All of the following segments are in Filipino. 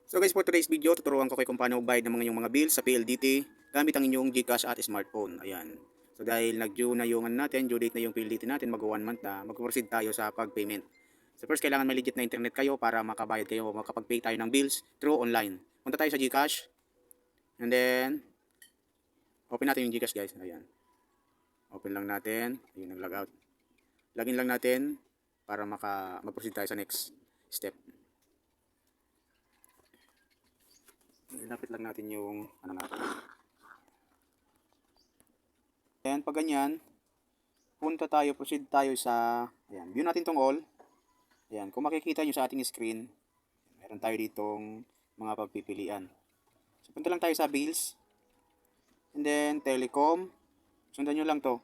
So guys, for today's video, tuturuan ko kayo kung paano magbayad ng mga inyong mga bills sa PLDT gamit ang inyong GCash at smartphone. Ayan. So dahil nag-due na yung natin, due date na yung PLDT natin, mag 1 month na, mag-proceed tayo sa pag-payment. So first, kailangan may legit na internet kayo para makabayad kayo o makapag-pay tayo ng bills through online. Punta tayo sa GCash, and then, open natin yung GCash guys. Ayan. Open lang natin. Ayun, nag-log out. Login lang natin para mag-proceed tayo sa next step. Ilapit lang natin yung natin. And pag ganyan, proceed tayo sa, ayan, view natin tong all. Ayan, kung makikita nyo sa ating screen, meron tayo ditong mga pagpipilian. So, punta lang tayo sa bills. And then, telecom. Sundan nyo lang to.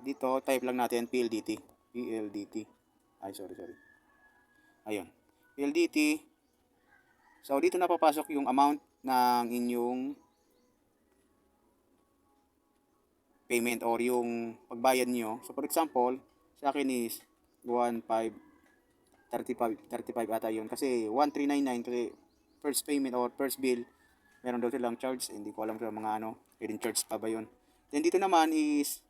Dito, type lang natin PLDT. PLDT. Ay, sorry. Ayun. PLDT. So, dito na papasok yung amount ng inyong payment or yung pagbayad nyo. So, for example, sa akin is 1,535 ata yun. Kasi 1,399 kasi first payment or first bill, meron daw silang charge. Hindi ko alam sa mga pwedeng charge pa ba yun. Then dito naman is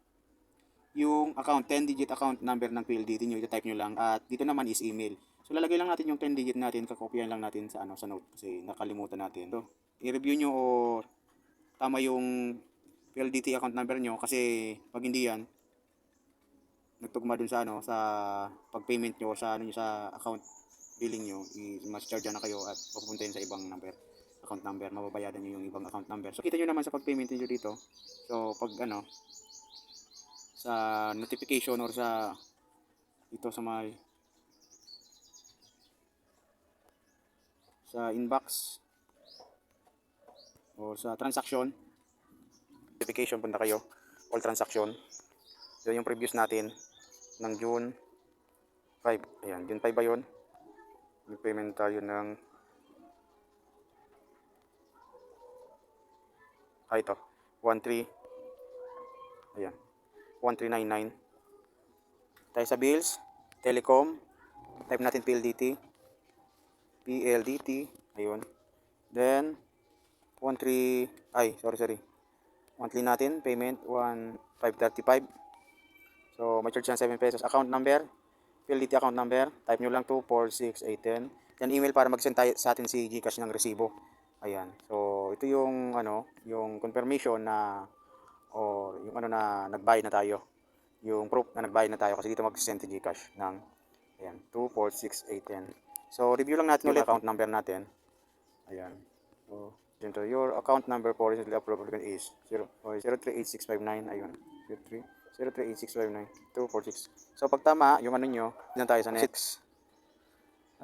yung account, 10-digit account number ng PLDT nyo. Ito type nyo lang. At dito naman is email. So, lalagay lang natin yung 10-digit natin. Kakopyahan lang natin sa note kasi nakalimutan natin. So, i-review nyo o tama yung PLDT account number nyo kasi pag hindi yan nagtugma dun sa sa pag-payment nyo sa sa account billing nyo, mas charge na kayo at pupuntahin sa ibang account number, mababayadan nyo yung ibang account number. So kita nyo naman sa pag-payment nyo dito. So pag sa notification or sa ito sa inbox o sa transaction notification, punta kayo all transaction. Yun yung previous natin ng June 5. Ayan, June 5 ba yun? Mag-payment tayo ng ito, 13. Ayan, 1399. Tayo sa bills, telecom, type natin PLDT. Ayun. Then 13 sorry. Monthly natin, payment 1,535. So, may charge ng 7 pesos. Account number, PLDT account number, type nyo lang 246810. Then email para mag-send tayo sa atin si GCash ng resibo. Ayan. So, ito yung yung confirmation na or yung na nagbayad na tayo. Yung proof na nagbayad na tayo kasi dito mag-send si GCash ng ayan, 246810. So, review lang natin ulit account number natin. Ayan. So, dito, your account number for recently approved is 0388659. Ayun. 0388659 246. So, pag tama, yung nyo, dyan tayo sa next.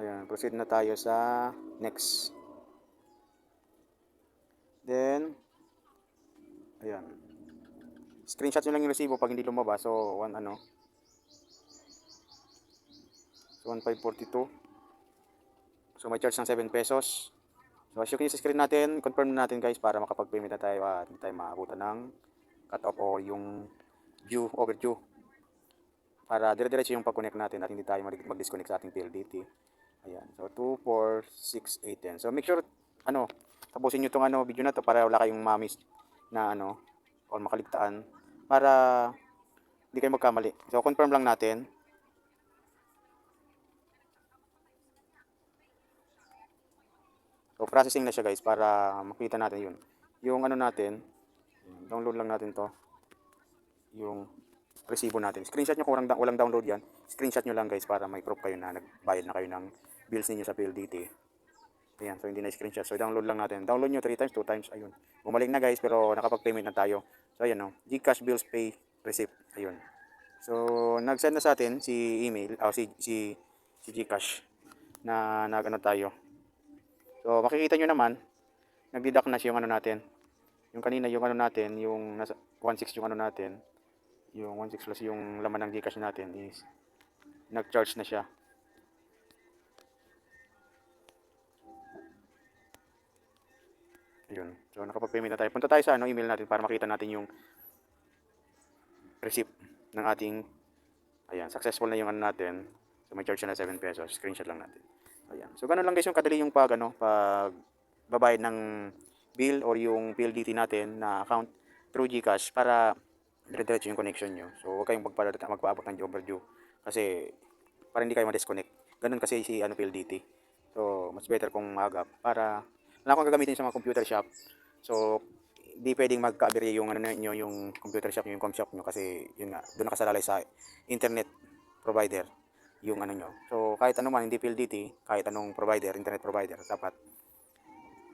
Ayan, proceed na tayo sa next. Then, ayan. Screenshot nyo lang yung resibo pag hindi lumabas. So, 1542. So, may charge ng 7 pesos. So, as you can see sa screen natin, confirm na natin guys para makapag-payment na tayo at hindi tayo maabutan ng cut-off o yung overdue. Para dire-diretso yung pag-connect natin at hindi tayo mag-disconnect sa ating PLDT. Ayan. So, 246810. So, make sure, tapusin nyo itong video na to para wala kayong ma-miss na or makaligtaan. Para hindi kayo magkamali. So, confirm lang natin. So, processing na siya guys para makita natin yun. Yung natin, download lang natin to. Yung resibo natin. Screenshot nyo kung walang download yan. Screenshot nyo lang guys para may proof kayo na nagbayad na kayo ng bills ninyo sa PLDT. Ayan, so hindi na screenshot. So download lang natin. Download nyo 3 times, 2 times. Ayun. Bumalik na guys pero nakapag-payment na tayo. So ayan GCash bills pay receipt. Ayun. So nag-send na sa atin si email, si GCash na tayo. So makikita nyo naman, nag-deduct na siya yung natin. Yung kanina yung natin, yung nasa 1.6 yung natin. Yung 1.6 plus yung laman ng GCash natin is nag-charge na siya. Ayun. So nakapag-payment na tayo. Punta tayo sa email natin para makita natin yung receipt ng ating ayan, successful na yung natin. So may charge na 7 pesos. Screenshot lang natin. Ayan. So ganun lang guys yung kadali yung pag babayad ng bill or yung PLDT natin na account through GCash para dire-diretso yung connection nyo. So huwag kayong magpaabot ng overdue kasi para hindi kayo ma-disconnect. Ganun kasi si PLDT. So mas better kung maagap para wala akong gagamitin sa mga computer shop. So di pwedeng magka-aberya yung nyo, yung computer shop nyo, yung com shop nyo kasi yun nga, doon nakasalalay sa internet provider yung nyo. So kahit ano man, hindi PLDT, kahit anong provider, internet provider, dapat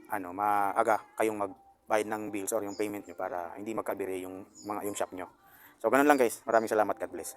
maaga kayong magbayad ng bills or yung payment nyo para hindi magka-aberya yung shop nyo. So ganun lang guys. Maraming salamat. God bless.